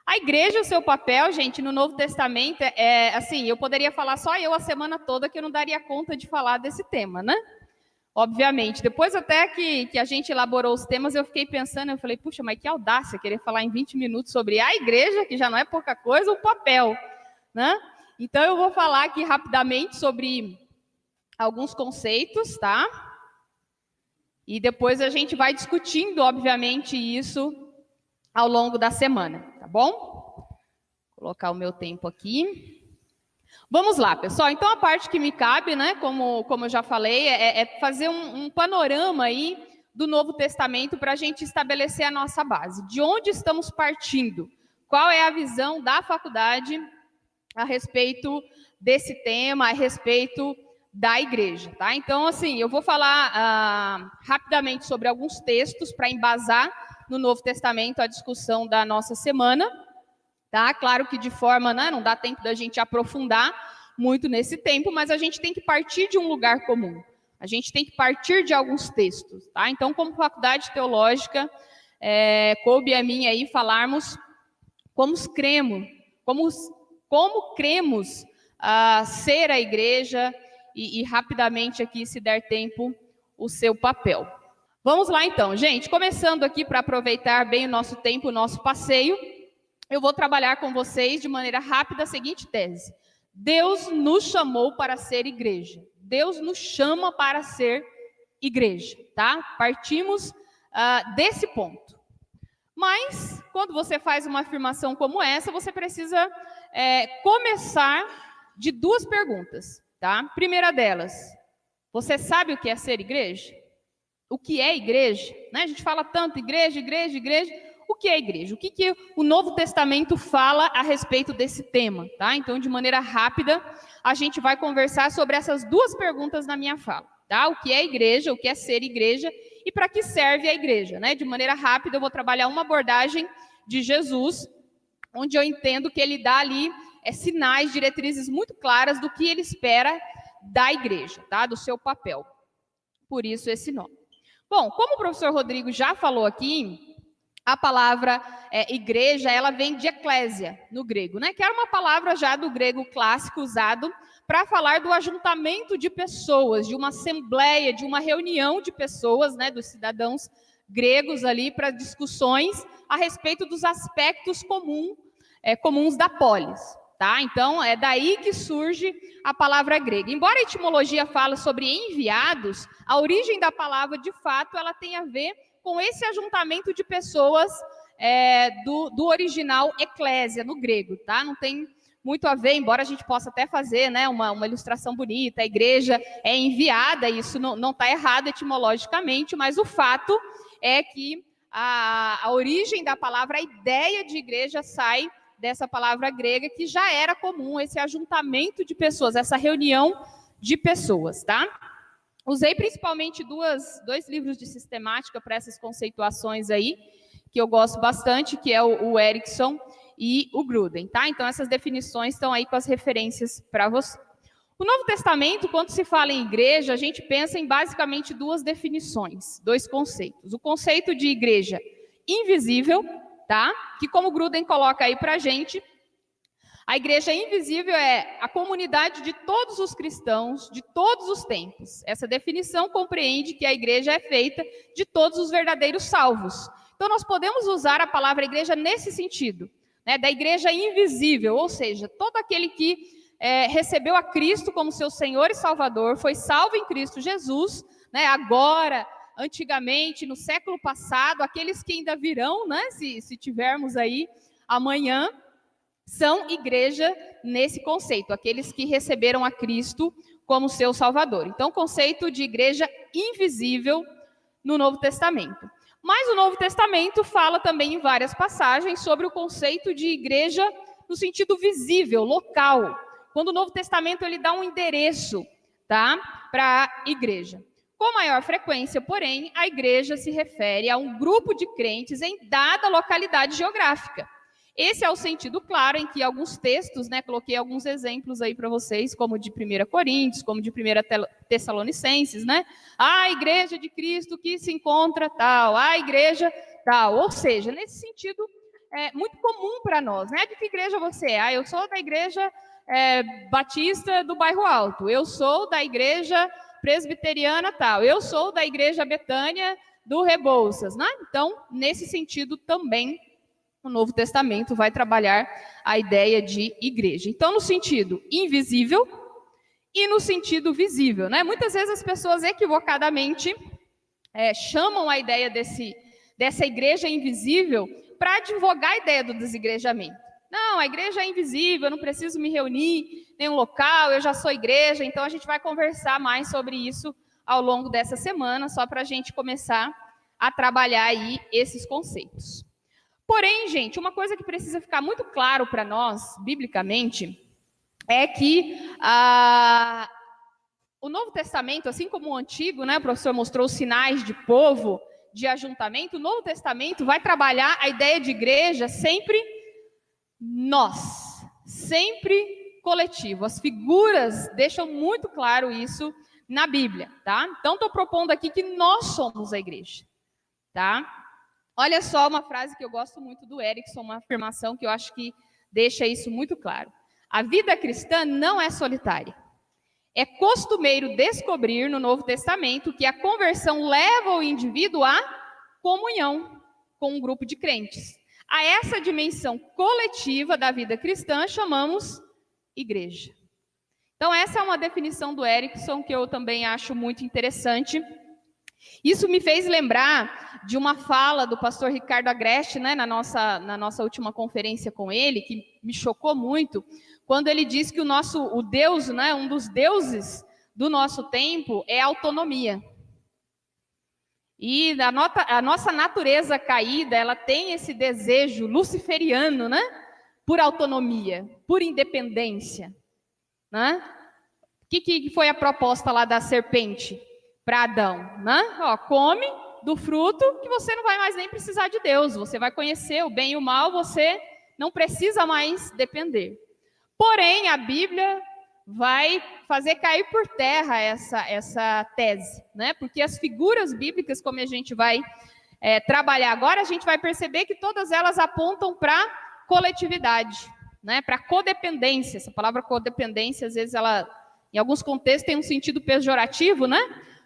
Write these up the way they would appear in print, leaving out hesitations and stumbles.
A igreja, o seu papel, gente, no Novo Testamento, assim, eu poderia falar só eu a semana toda que eu não daria conta de falar desse tema, né? Obviamente. Depois até que a gente elaborou os temas, eu fiquei pensando, eu falei, puxa, mas que audácia querer falar em 20 minutos sobre a igreja, que já não é pouca coisa, o papel, né? Então, eu vou falar aqui rapidamente sobre alguns conceitos, tá? E depois a gente vai discutindo, obviamente, isso ao longo da semana, tá bom? Vou colocar o meu tempo aqui. Vamos lá, pessoal. Então, a parte que me cabe, né, como eu já falei, é fazer um panorama aí do Novo Testamento para a gente estabelecer a nossa base. De onde estamos partindo? Qual é a visão da faculdade a respeito desse tema, a respeito da igreja, tá? Então, assim, eu vou falar rapidamente sobre alguns textos para embasar no Novo Testamento a discussão da nossa semana, tá? Claro que de forma, né, não dá tempo da gente aprofundar muito nesse tempo, mas a gente tem que partir de um lugar comum. A gente tem que partir de alguns textos, tá? Então, como faculdade teológica, coube a mim aí falarmos como cremos ser a igreja e rapidamente aqui, se der tempo, o seu papel. Vamos lá então, gente. Começando aqui para aproveitar bem o nosso tempo, o nosso passeio, eu vou trabalhar com vocês de maneira rápida a seguinte tese. Deus nos chamou para ser igreja. Deus nos chama para ser igreja, tá? Partimos desse ponto. Mas, quando você faz uma afirmação como essa, você precisa começar de duas perguntas, tá? Primeira delas, você sabe o que é ser igreja? O que é igreja? Né? A gente fala tanto igreja, igreja, igreja. O que é igreja? O que o Novo Testamento fala a respeito desse tema, tá? Então, de maneira rápida, a gente vai conversar sobre essas duas perguntas na minha fala, tá? O que é igreja, o que é ser igreja e para que serve a igreja, né? De maneira rápida, eu vou trabalhar uma abordagem de Jesus, onde eu entendo que ele dá ali sinais, diretrizes muito claras do que ele espera da igreja, tá? Do seu papel. Por isso, esse nome. Bom, como o professor Rodrigo já falou aqui, a palavra igreja, ela vem de eclésia, no grego, né? Que era uma palavra já do grego clássico usado para falar do ajuntamento de pessoas, de uma assembleia, de uma reunião de pessoas, né? Dos cidadãos gregos ali para discussões a respeito dos aspectos comuns da polis, tá? Então, é daí que surge a palavra grega. Embora a etimologia fale sobre enviados, a origem da palavra, de fato, ela tem a ver com esse ajuntamento de pessoas do original eclésia, no grego, tá? Não tem muito a ver, embora a gente possa até fazer, né, uma ilustração bonita, a igreja é enviada, isso não está errado etimologicamente, mas o fato é que a origem da palavra, a ideia de igreja sai dessa palavra grega, que já era comum, esse ajuntamento de pessoas, essa reunião de pessoas, tá? Usei principalmente dois livros de sistemática para essas conceituações aí, que eu gosto bastante, que é o Erickson e o Gruden, tá? Então, essas definições estão aí com as referências para você. O Novo Testamento, quando se fala em igreja, a gente pensa em basicamente duas definições, dois conceitos. O conceito de igreja invisível, tá? Que, como o Gruden coloca aí para a gente, a igreja invisível é a comunidade de todos os cristãos, de todos os tempos. Essa definição compreende que a igreja é feita de todos os verdadeiros salvos. Então, nós podemos usar a palavra igreja nesse sentido, né, da igreja invisível, ou seja, todo aquele que recebeu a Cristo como seu Senhor e Salvador, foi salvo em Cristo Jesus, né, agora, antigamente, no século passado, aqueles que ainda virão, né, se tivermos aí amanhã, são igreja nesse conceito, aqueles que receberam a Cristo como seu Salvador. Então, conceito de igreja invisível no Novo Testamento. Mas o Novo Testamento fala também em várias passagens sobre o conceito de igreja no sentido visível, local. Quando o Novo Testamento ele dá um endereço, tá, para a igreja. Com maior frequência, porém, a igreja se refere a um grupo de crentes em dada localidade geográfica. Esse é o sentido claro em que alguns textos, né, coloquei alguns exemplos aí para vocês, como de 1 Coríntios, como de 1 Tessalonicenses, né? A igreja de Cristo que se encontra tal, a igreja tal. Ou seja, nesse sentido muito comum para nós, né? De que igreja você é? Eu sou da igreja batista do Bairro Alto, eu sou da igreja presbiteriana tal, eu sou da igreja Betânia do Rebouças, né? Então, nesse sentido também, o Novo Testamento vai trabalhar a ideia de igreja. Então, no sentido invisível e no sentido visível, né? Muitas vezes as pessoas equivocadamente chamam a ideia dessa igreja invisível para advogar a ideia do desigrejamento. Não, a igreja é invisível, eu não preciso me reunir em nenhum local, eu já sou igreja, então a gente vai conversar mais sobre isso ao longo dessa semana, só para a gente começar a trabalhar aí esses conceitos. Porém, gente, uma coisa que precisa ficar muito claro para nós, biblicamente, é que o Novo Testamento, assim como o Antigo, né, o professor mostrou os sinais de povo, de ajuntamento, o Novo Testamento vai trabalhar a ideia de igreja sempre nós, sempre coletivo. As figuras deixam muito claro isso na Bíblia, tá? Então, estou propondo aqui que nós somos a igreja, tá? Olha só uma frase que eu gosto muito do Erickson, uma afirmação que eu acho que deixa isso muito claro. A vida cristã não é solitária. É costumeiro descobrir no Novo Testamento que a conversão leva o indivíduo à comunhão com um grupo de crentes. A essa dimensão coletiva da vida cristã chamamos igreja. Então, essa é uma definição do Erickson que eu também acho muito interessante. Isso me fez lembrar de uma fala do pastor Ricardo Agreste, né, na nossa última conferência com ele, que me chocou muito, quando ele diz que o Deus, né, um dos deuses do nosso tempo é a autonomia. E a nossa natureza caída, ela tem esse desejo luciferiano, né, por autonomia, por independência, né? O que foi a proposta lá da serpente para Adão, né? Come do fruto que você não vai mais nem precisar de Deus, você vai conhecer o bem e o mal, você não precisa mais depender. Porém, a Bíblia vai fazer cair por terra essa tese, né? Porque as figuras bíblicas, como a gente vai trabalhar agora, a gente vai perceber que todas elas apontam para coletividade, né? Para codependência. Essa palavra codependência, às vezes, ela, em alguns contextos, tem um sentido pejorativo, né?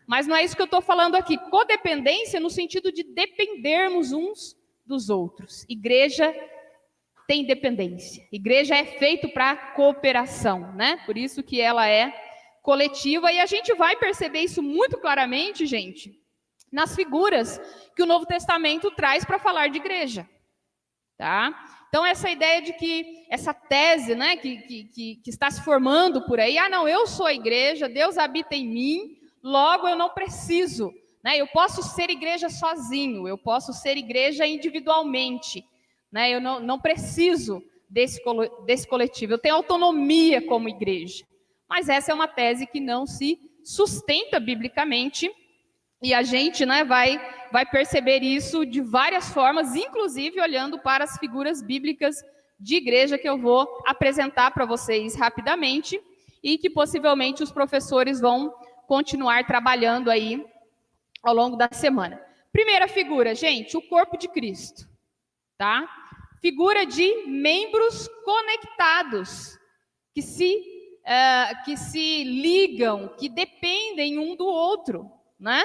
Mas não é isso que eu estou falando aqui. Codependência no sentido de dependermos uns dos outros. Igreja tem dependência. Igreja é feito para cooperação, né? Por isso que ela é coletiva. E a gente vai perceber isso muito claramente, gente, nas figuras que o Novo Testamento traz para falar de igreja, tá? Então, essa ideia de que, essa tese, né, que está se formando por aí, não, eu sou a igreja, Deus habita em mim, logo eu não preciso, né? Eu posso ser igreja sozinho, eu posso ser igreja individualmente, né? Eu não preciso desse coletivo, eu tenho autonomia como igreja. Mas essa é uma tese que não se sustenta biblicamente, e a gente, né, vai perceber isso de várias formas, inclusive olhando para as figuras bíblicas de igreja que eu vou apresentar para vocês rapidamente, e que possivelmente os professores vão continuar trabalhando aí ao longo da semana. Primeira figura, gente, o corpo de Cristo, tá? Figura de membros conectados, que se ligam, que dependem um do outro, né?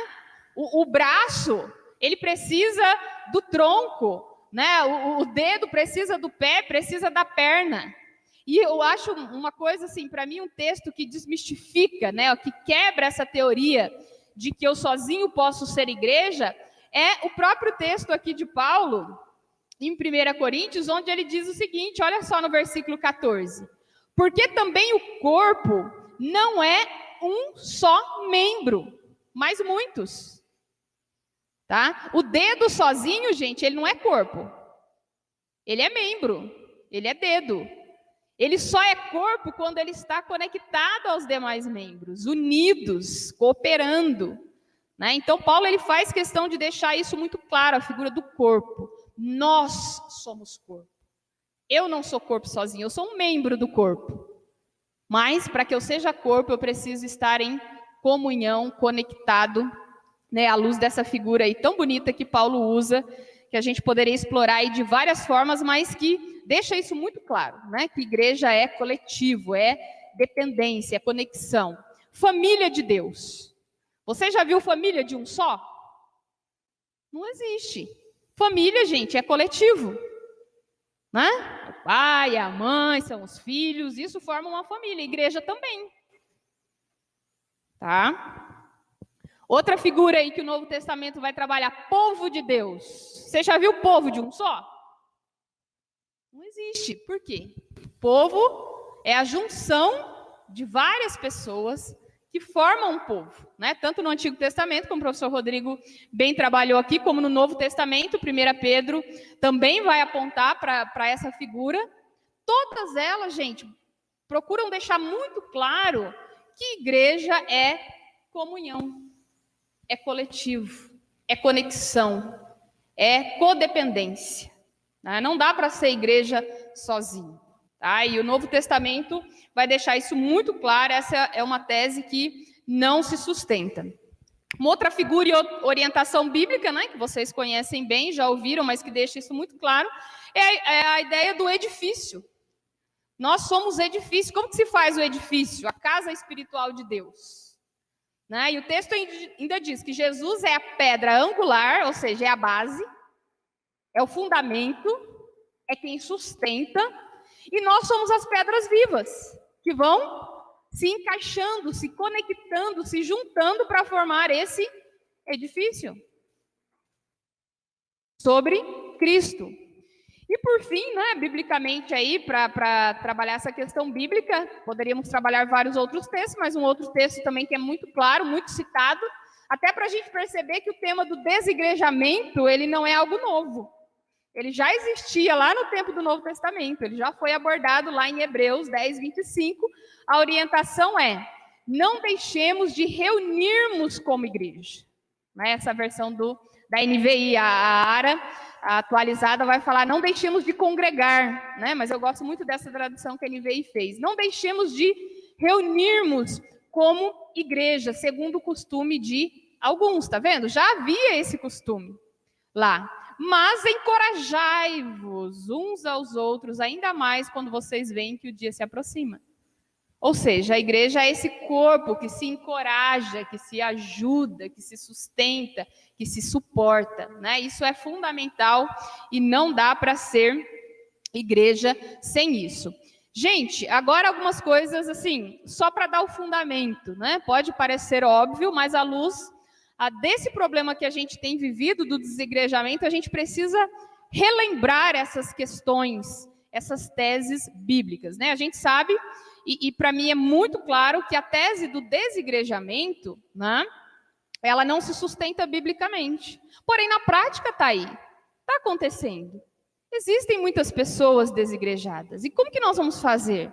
O braço, ele precisa do tronco, né? O dedo precisa do pé, precisa da perna. E eu acho uma coisa, assim, para mim, um texto que desmistifica, né, que quebra essa teoria de que eu sozinho posso ser igreja, é o próprio texto aqui de Paulo, em 1 Coríntios, onde ele diz o seguinte, olha só no versículo 14. Porque também o corpo não é um só membro, mas muitos. Tá? O dedo sozinho, gente, ele não é corpo. Ele é membro, ele é dedo. Ele só é corpo quando ele está conectado aos demais membros, unidos, cooperando, né? Então, Paulo ele faz questão de deixar isso muito claro, a figura do corpo. Nós somos corpo. Eu não sou corpo sozinho, eu sou um membro do corpo. Mas, para que eu seja corpo, eu preciso estar em comunhão, conectado, né, à luz dessa figura aí tão bonita que Paulo usa, que a gente poderia explorar aí de várias formas, mas que deixa isso muito claro, né? Que igreja é coletivo, é dependência, é conexão. Família de Deus. Você já viu família de um só? Não existe. Família, gente, é coletivo, né? O pai, a mãe, são os filhos, isso forma uma família. Igreja também. Tá? Outra figura aí que o Novo Testamento vai trabalhar, povo de Deus. Você já viu povo de um só? Não existe. Por quê? Povo é a junção de várias pessoas que formam um povo, né? Tanto no Antigo Testamento, como o professor Rodrigo bem trabalhou aqui, como no Novo Testamento, 1 Pedro também vai apontar para essa figura. Todas elas, gente, procuram deixar muito claro que igreja é comunhão, é coletivo, é conexão, é codependência. Né? Não dá para ser igreja sozinho. Tá? E o Novo Testamento vai deixar isso muito claro. Essa é uma tese que não se sustenta. Uma outra figura e orientação bíblica, né, que vocês conhecem bem, já ouviram, mas que deixa isso muito claro, é a ideia do edifício. Nós somos edifício. Como que se faz o edifício? A casa espiritual de Deus. Né? E o texto ainda diz que Jesus é a pedra angular, ou seja, é a base, é o fundamento, é quem sustenta, e nós somos as pedras vivas, que vão se encaixando, se conectando, se juntando para formar esse edifício sobre Cristo. E por fim, né, biblicamente aí, para trabalhar essa questão bíblica, poderíamos trabalhar vários outros textos, mas um outro texto também que é muito claro, muito citado, até para a gente perceber que o tema do desigrejamento, ele não é algo novo. Ele já existia lá no tempo do Novo Testamento, ele já foi abordado lá em Hebreus 10, 25. A orientação é, não deixemos de reunirmos como igreja. Essa versão da NVI, a ARA, a atualizada, vai falar, não deixemos de congregar, né? Mas eu gosto muito dessa tradução que a NVI fez. Não deixemos de reunirmos como igreja, segundo o costume de alguns, tá vendo? Já havia esse costume lá. Mas encorajai-vos uns aos outros, ainda mais quando vocês veem que o dia se aproxima. Ou seja, a igreja é esse corpo que se encoraja, que se ajuda, que se sustenta, que se suporta, né? Isso é fundamental e não dá para ser igreja sem isso. Gente, agora algumas coisas assim, só para dar o fundamento, né? Pode parecer óbvio, mas à luz desse problema que a gente tem vivido do desigrejamento, a gente precisa relembrar essas questões, essas teses bíblicas, né? A gente sabe, e para mim é muito claro, que a tese do desigrejamento, né, ela não se sustenta biblicamente. Porém, na prática está aí, está acontecendo. Existem muitas pessoas desigrejadas. E como que nós vamos fazer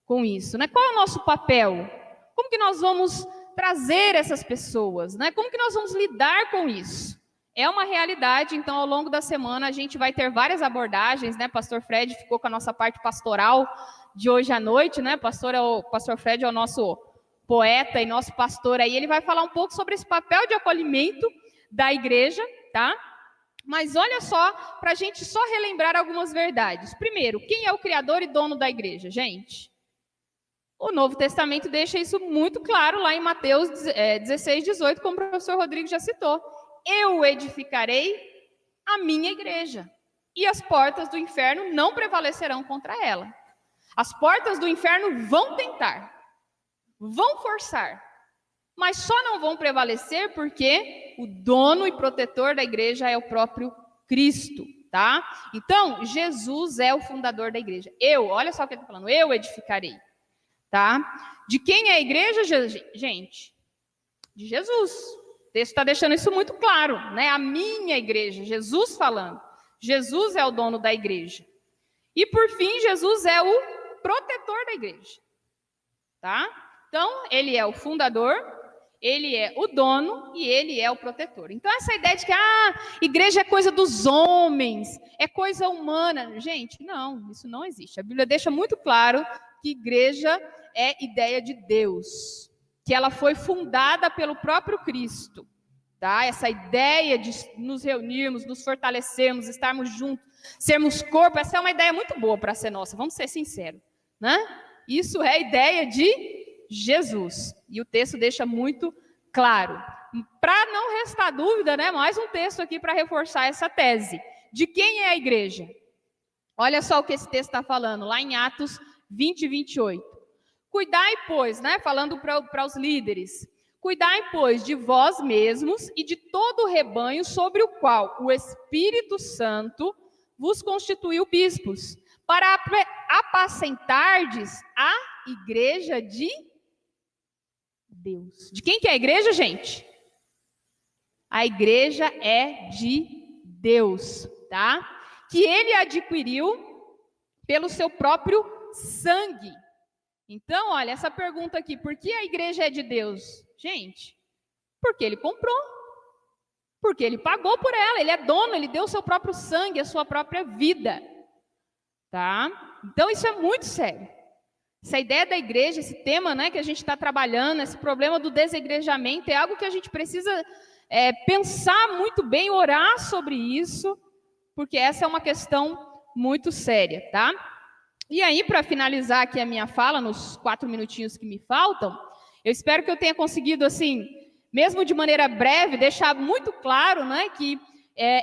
com isso? Né? Qual é o nosso papel? Como que nós vamos trazer essas pessoas, né? Como que nós vamos lidar com isso? É uma realidade, então ao longo da semana a gente vai ter várias abordagens, né? Pastor Fred ficou com a nossa parte pastoral de hoje à noite, né? Pastor Fred é o nosso poeta e nosso pastor aí, ele vai falar um pouco sobre esse papel de acolhimento da igreja, tá? Mas olha só, para a gente só relembrar algumas verdades. Primeiro, quem é o criador e dono da igreja, gente? O Novo Testamento deixa isso muito claro lá em Mateus 16, 18, como o professor Rodrigo já citou. Eu edificarei a minha igreja, e as portas do inferno não prevalecerão contra ela. As portas do inferno vão tentar, vão forçar, mas só não vão prevalecer porque o dono e protetor da igreja é o próprio Cristo, tá? Então, Jesus é o fundador da igreja. Olha só o que ele está falando, eu edificarei. Tá? De quem é a igreja, gente? De Jesus. O texto está deixando isso muito claro, né? A minha igreja, Jesus falando. Jesus é o dono da igreja. E por fim, Jesus é o protetor da igreja. Tá? Então, ele é o fundador, ele é o dono e ele é o protetor. Então, essa ideia de que igreja é coisa dos homens, é coisa humana. Gente, não, isso não existe. A Bíblia deixa muito claro que igreja é ideia de Deus, que ela foi fundada pelo próprio Cristo, tá? Essa ideia de nos reunirmos, nos fortalecermos, estarmos juntos, sermos corpo, essa é uma ideia muito boa para ser nossa, vamos ser sinceros, né? Isso é a ideia de Jesus, e o texto deixa muito claro. Para não restar dúvida, né, mais um texto aqui para reforçar essa tese. De quem é a igreja? Olha só o que esse texto está falando, lá em Atos 20 e 28. Cuidai, pois, né, falando para os líderes, cuidai, pois, de vós mesmos e de todo o rebanho sobre o qual o Espírito Santo vos constituiu bispos, para apacentardes a igreja de Deus. De quem que é a igreja, gente? A igreja é de Deus, tá? Que ele adquiriu pelo seu próprio sangue. Então, olha, essa pergunta aqui, por que a igreja é de Deus? Gente, porque ele comprou. Porque ele pagou por ela, ele é dono, ele deu o seu próprio sangue, a sua própria vida. Tá? Então, isso é muito sério. Essa ideia da igreja, esse tema, né, que a gente está trabalhando, esse problema do desegrejamento, é algo que a gente precisa pensar muito bem, orar sobre isso, porque essa é uma questão muito séria, tá? E aí, para finalizar aqui a minha fala, nos 4 minutinhos que me faltam, eu espero que eu tenha conseguido, assim, mesmo de maneira breve, deixar muito claro, né, que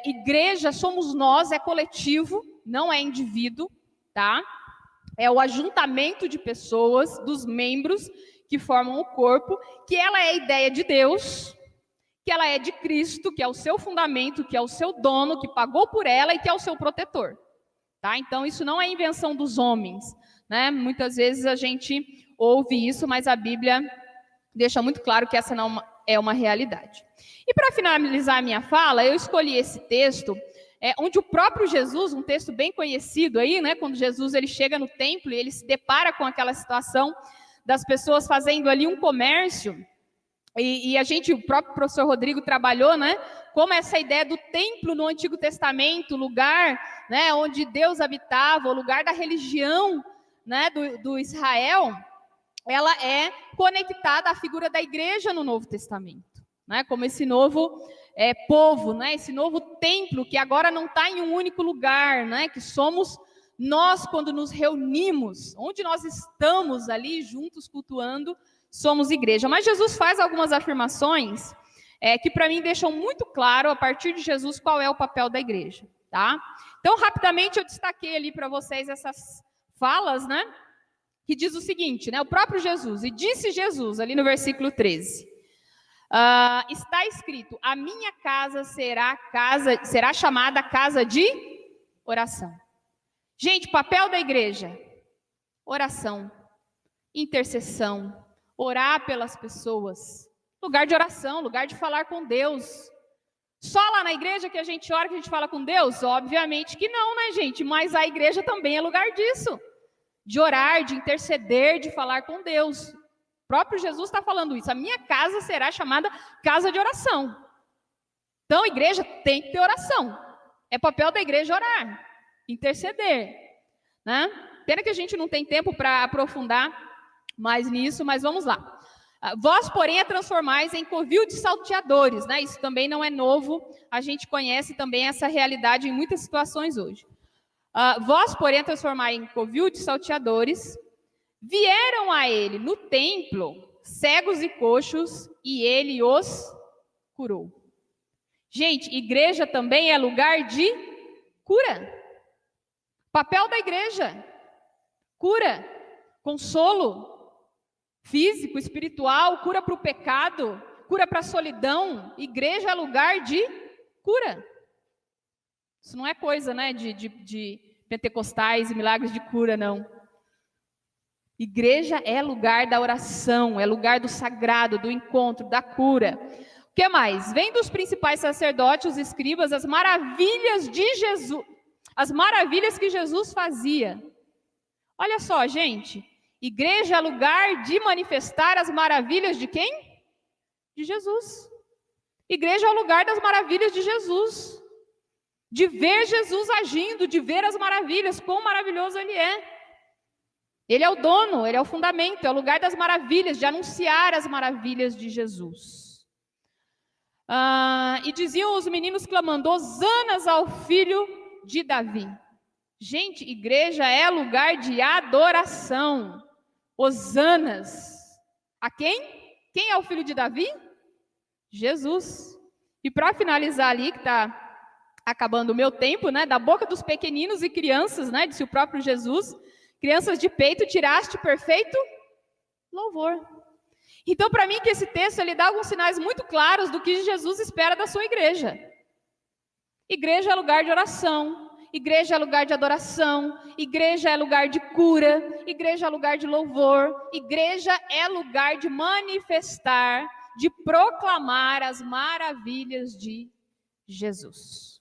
igreja somos nós, é coletivo, não é indivíduo, tá? É o ajuntamento de pessoas, dos membros que formam o corpo, que ela é a ideia de Deus, que ela é de Cristo, que é o seu fundamento, que é o seu dono, que pagou por ela e que é o seu protetor. Tá? Então, isso não é invenção dos homens, né? Muitas vezes a gente ouve isso, mas a Bíblia deixa muito claro que essa não é uma realidade. E para finalizar a minha fala, eu escolhi esse texto, onde o próprio Jesus, um texto bem conhecido aí, né? Quando Jesus ele chega no templo e ele se depara com aquela situação das pessoas fazendo ali um comércio. E o próprio professor Rodrigo trabalhou, né, como essa ideia do templo no Antigo Testamento, lugar, né, onde Deus habitava, o lugar da religião, né, do Israel, ela é conectada à figura da igreja no Novo Testamento, né, como esse novo povo, né, esse novo templo que agora não está em um único lugar, né, que somos nós quando nos reunimos, onde nós estamos ali juntos cultuando, somos igreja. Mas Jesus faz algumas afirmações que para mim deixam muito claro, a partir de Jesus, qual é o papel da igreja, tá? Então, rapidamente, eu destaquei ali para vocês essas falas, né? Que diz o seguinte, né? O próprio Jesus, e disse Jesus, ali no versículo 13, está escrito, a minha casa será chamada casa de oração. Gente, papel da igreja, oração, intercessão, orar pelas pessoas, lugar de oração, lugar de falar com Deus. Só lá na igreja que a gente ora, que a gente fala com Deus? Obviamente que não, né, gente? Mas a igreja também é lugar disso, de orar, de interceder, de falar com Deus. O próprio Jesus está falando isso. A minha casa será chamada casa de oração. Então, a igreja tem que ter oração. É papel da igreja orar, interceder, né? Pena que a gente não tem tempo para aprofundar mais nisso, mas vamos lá. Vós, porém, transformais em covil de salteadores, né? Isso também não é novo, a gente conhece também essa realidade em muitas situações hoje. Vós, porém, transformais em covil de salteadores, vieram a ele no templo cegos e coxos, e ele os curou. Gente, igreja também é lugar de cura. Papel da igreja, cura, consolo, físico, espiritual, cura para o pecado, cura para a solidão. Igreja é lugar de cura. Isso não é coisa, né, de pentecostais e milagres de cura, não. Igreja é lugar da oração, é lugar do sagrado, do encontro, da cura. O que mais? Vem dos principais sacerdotes, os escribas, as maravilhas de Jesus, as maravilhas que Jesus fazia. Olha só, gente. Igreja é lugar de manifestar as maravilhas de quem? De Jesus. Igreja é o lugar das maravilhas de Jesus. De ver Jesus agindo, de ver as maravilhas, quão maravilhoso Ele é. Ele é o dono, Ele é o fundamento, é o lugar das maravilhas, de anunciar as maravilhas de Jesus. E diziam os meninos clamando, hosanas ao filho de Davi. Gente, igreja é lugar de adoração. Hosanas. A quem? Quem é o filho de Davi? Jesus. E para finalizar ali, que está acabando o meu tempo, né? Da boca dos pequeninos e crianças, né? Disse o próprio Jesus, crianças de peito, tiraste perfeito louvor. Então, para mim, que esse texto ele dá alguns sinais muito claros do que Jesus espera da sua igreja. Igreja é lugar de oração, igreja é lugar de adoração, igreja é lugar de cura, igreja é lugar de louvor, igreja é lugar de manifestar, de proclamar as maravilhas de Jesus.